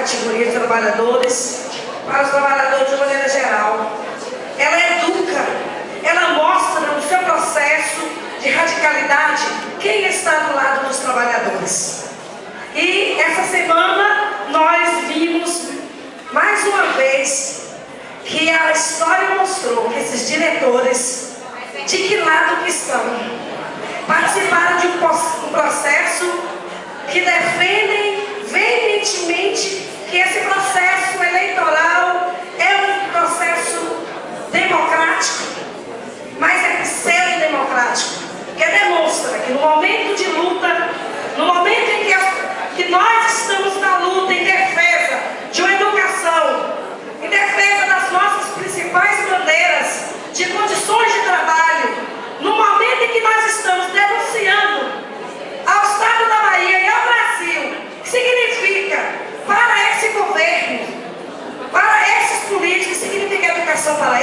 categoria de trabalhadores, para os trabalhadores de maneira geral. Ela educa, ela mostra no seu processo de radicalidade quem está do lado dos trabalhadores. E essa semana nós vimos mais uma vez que a história mostrou que esses diretores, de que lado que estão, participaram de um processo que defendem veementemente que esse processo eleitoral é um processo democrático, mas é pseudo-democrático, que demonstra que no momento de luta, no momento em que nós estamos na luta em defesa de uma educação, em defesa das nossas principais bandeiras, de condições de trabalho, no momento em que nós estamos denunciando ao Estado da Bahia e ao Brasil, que significa para esse governo, para esses políticos, significa educação para